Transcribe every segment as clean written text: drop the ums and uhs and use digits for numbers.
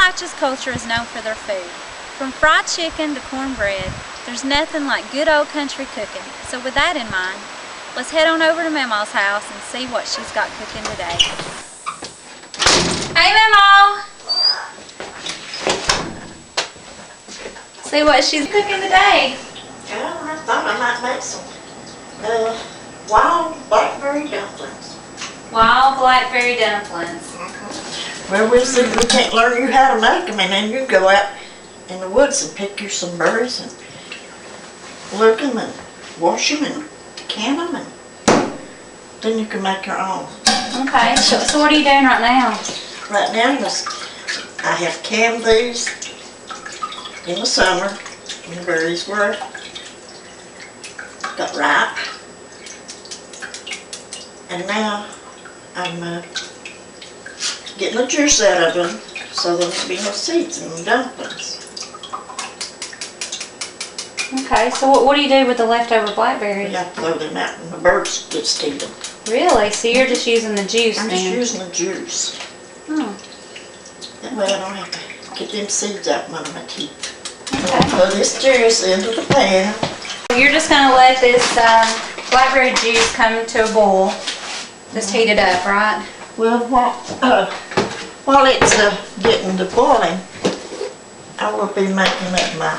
Appalachia's culture is known for their food. From fried chicken to cornbread, there's nothing like good old country cooking. So with that in mind, let's head on over to Mamaws' house and see what she's got cooking today. Hey Mamaw! See what she's cooking today. Yeah, I thought I might make some wild blackberry dumplings. Wild blackberry dumplings. Well, we can't learn you how to make them, and then you go out in the woods and pick you some berries and look them and wash them and can them, and then you can make your own. Okay, so what are you doing right now? Right now, I have canned these in the summer when the berries were got ripe, and now I'm getting the juice out of them so there'll be no seeds in the dumplings. Okay, so what do you do with the leftover blackberries? You have to throw them out and the birds just eat them. Really? So you're just using the juice I'm then? just using the juice. Hmm. That way I don't have to get them seeds out when I keep. Okay. Throw this juice into the pan. You're just going to let this blackberry juice come to a boil. Just heat it up, right? Well, while it's getting to boiling, I will be making up my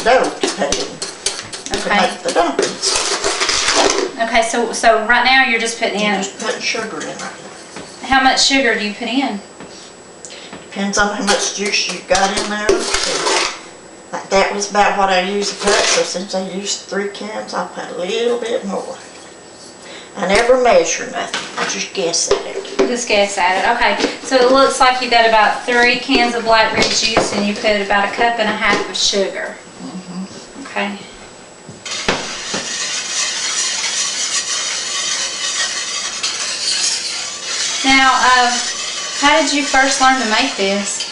dough to put in to make the dumplings. Okay, so right now you're just putting in. Just putting sugar in it. How much sugar do you put in? Depends on how much juice you got in there. Like that was about what I used to put, so since I used 3 cans, I'll put a little bit more. I never measure nothing. I just guess at it. Just guess at it. Okay, so it looks like you got about 3 cans of blackberry juice and you put about 1.5 cups of sugar. Okay. Now, how did you first learn to make this?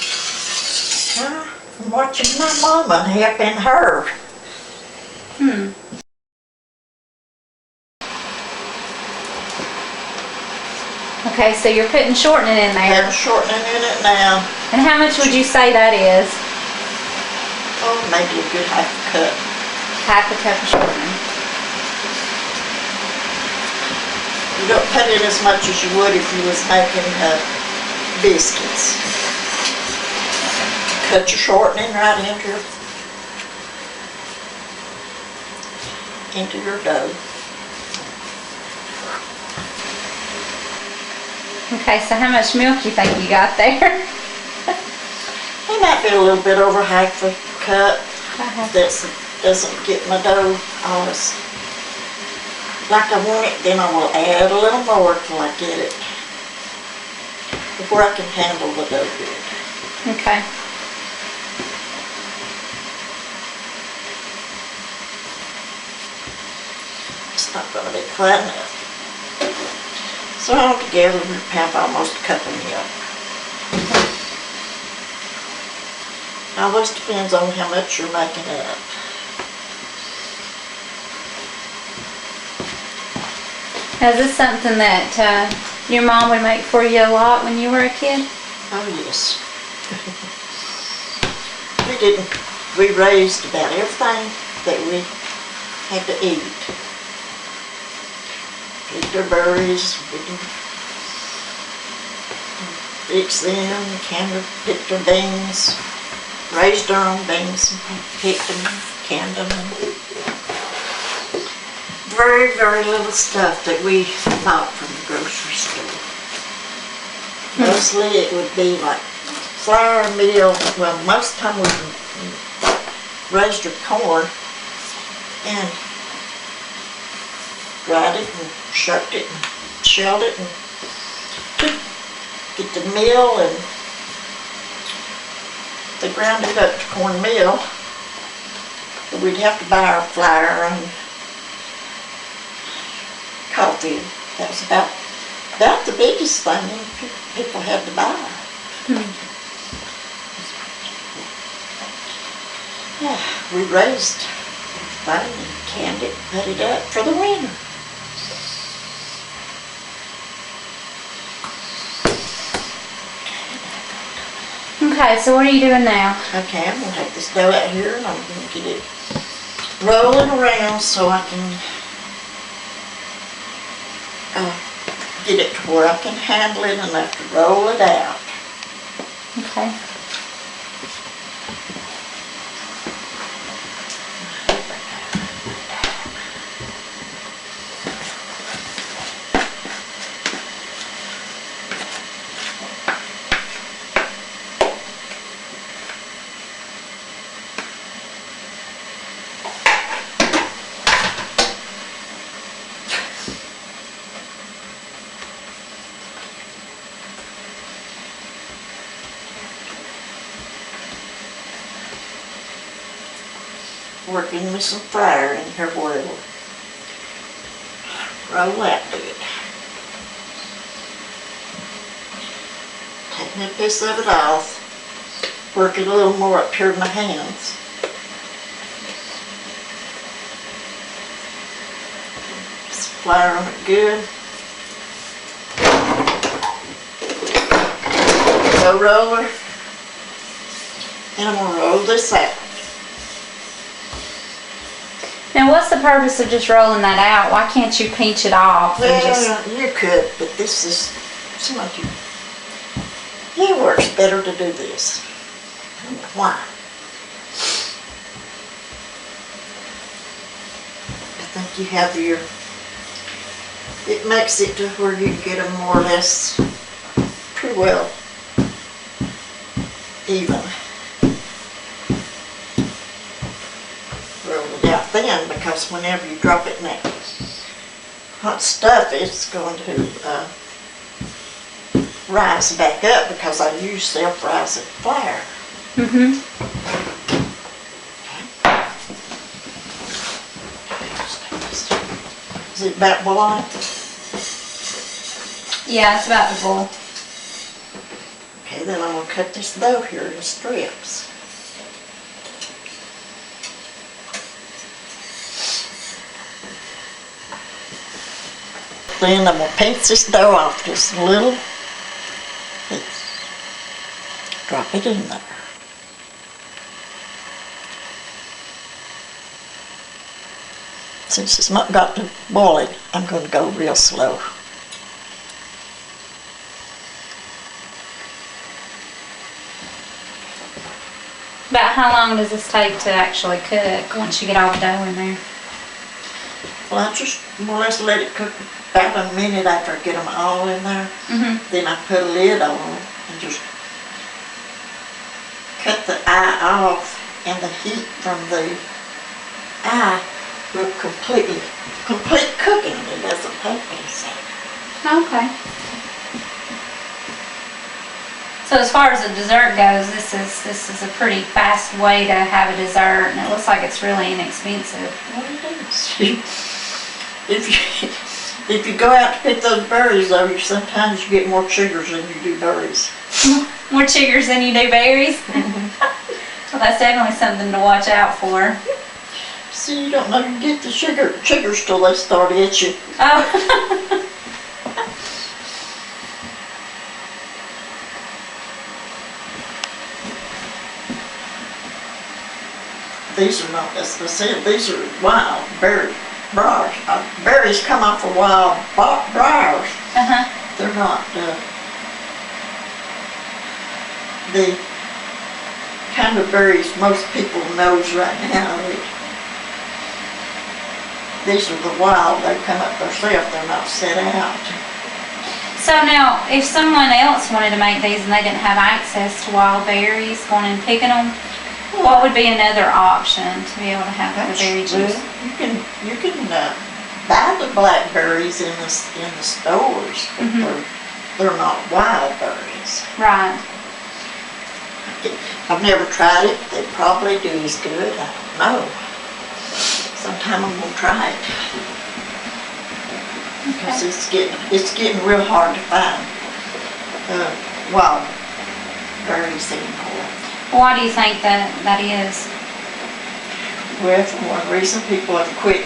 From watching my mama and helping her. Okay, so you're putting shortening in there. I'm shortening in it now. And how much would you say that is? Oh, maybe a good 1/2 cup. 1/2 cup of shortening. You don't put in as much as you would if you was making biscuits. Cut your shortening right into your dough. Okay, so how much milk you think you got there? It might be a little bit over 1/2 cup. That doesn't get my dough all as like I want it, then I will add a little more till I get it before I can handle the dough good. Okay. It's not going to be quite enough. So altogether we have almost 1 cup of milk. Always depends on how much you're making up. Now, is this something that your mom would make for you a lot when you were a kid? Oh yes. We raised about everything that we had to eat. Picked our berries, we didn't fix them, picked our beans, raised our own beans and picked them, canned them. Very, very little stuff that we bought from the grocery store. Mostly it would be like flour, meal. Well, most of the time we raised our corn and dried it and shucked it and shelled it and get the meal, and they ground it up to cornmeal. But we'd have to buy our flour and coffee. That was about the biggest thing people had to buy. We raised fine and canned it, put it up for the winter. Okay, so what are you doing now? Okay, I'm gonna take this dough out here and I'm gonna get it rolling around so I can get it to where I can handle it enough to roll it out. Okay. Working with some flour in here where it'll roll out to it. Taking a piece of it off, working a little more up here in my hands. Just flour on it good. Dough roller. And I'm gonna roll this out. Now, what's the purpose of just rolling that out? Why can't you pinch it off and just... Well, you could, but this is so much. It works better to do this. I don't know why. I think you have your. It makes it to where you can get them more or less pretty well even. Roll it out thin because whenever you drop it in that hot stuff, it's going to rise back up because I use self-rising flour. Mm-hmm. Is it about boiling? Yeah, it's about to boil. Okay, then I'm going to cut this dough here in strips. Then I'm going to pinch this dough off just a little piece. Drop it in there. Since it's not got to boiling, I'm going to go real slow. About how long does this take to actually cook once you get all the dough in there? Well, I just more or less let it cook about a minute after I get them all in there. Mm-hmm. Then I put a lid on them and just cut the eye off, and the heat from the eye will complete cooking. It doesn't take but a second. Okay. So as far as the dessert goes, this is a pretty fast way to have a dessert, and it looks like it's really inexpensive. Well, it is. If you go out to pick those berries, though, sometimes you get more sugars than you do berries. More sugars than you do berries? Well, that's definitely something to watch out for. See, you don't know you get the sugars till they start itching. Oh. These are not, as I said, these are wild berry briars. Berries come off of wild briars. Uh-huh. They're not the kind of berries most people knows right now. These are the wild. They come up themselves. They're not set out. So now, if someone else wanted to make these and they didn't have access to wild berries, going and picking them, what would be another option to be able to have the berry juice? You can buy the blackberries in the stores, but they're not wild berries. Right. I've never tried it. They probably do as good. I don't know. Sometime I'm gonna try it because it's getting real hard to find wild berries anymore. Why do you think that is? Well, for one reason, people have quit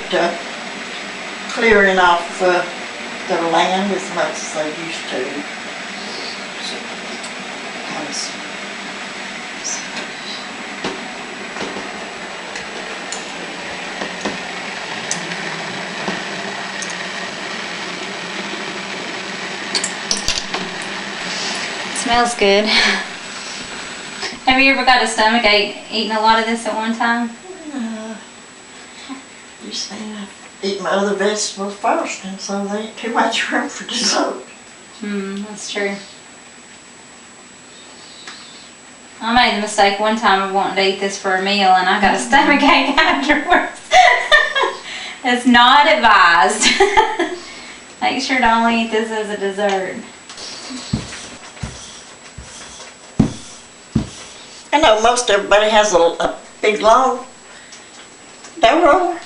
clearing off their land as much as they used to. Because Smells good. Have you ever got a stomach ache eating a lot of this at one time? You see, I eat my other vegetables first, and so they ain't too much room for dessert. That's true. I made the mistake one time of wanting to eat this for a meal, and I got a stomach ache afterwards. It's not advised. Make sure to only eat this as a dessert. I know most everybody has a big long dough roller.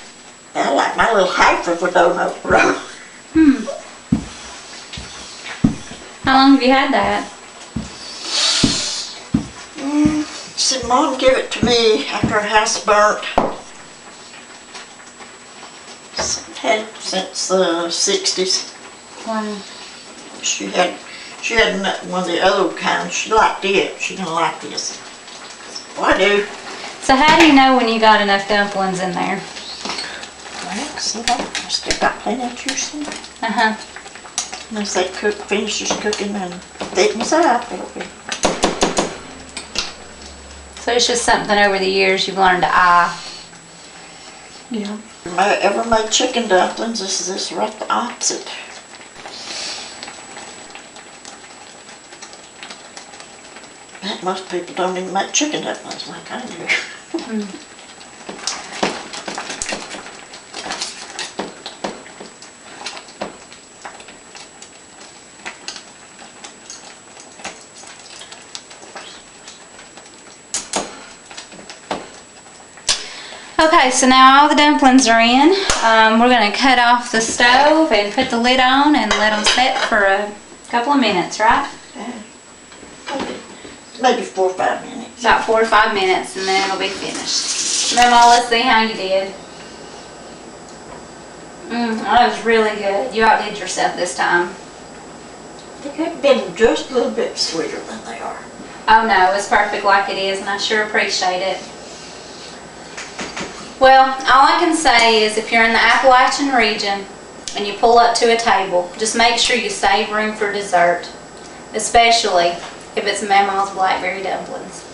I like my little heifer for dough roller. How long have you had that? See, Mom gave it to me after her house burnt. Had it since the 60s. Wow. She had one of the other kinds. She liked it. She didn't like this. Well, I do. So how do you know when you got enough dumplings in there? Well, see that? I still got plenty of juice in there. Once they finishes cooking and thickens up, it'll be. So it's just something over the years you've learned to eye. Yeah. If I ever made chicken dumplings, this is right the opposite. Bet most people don't even make chicken dumplings like I do. Okay, so now all the dumplings are in. We're going to cut off the stove and put the lid on and let them set for a couple of minutes, right? Maybe 4 or 5 minutes. About 4 or 5 minutes, and then it'll be finished. Mama, let's see how you did. That was really good. You outdid yourself this time. They could have been just a little bit sweeter than they are. Oh no, it's perfect like it is, and I sure appreciate it. Well, all I can say is if you're in the Appalachian region and you pull up to a table, just make sure you save room for dessert, especially if it's Mamaws Blackberry Dumplings.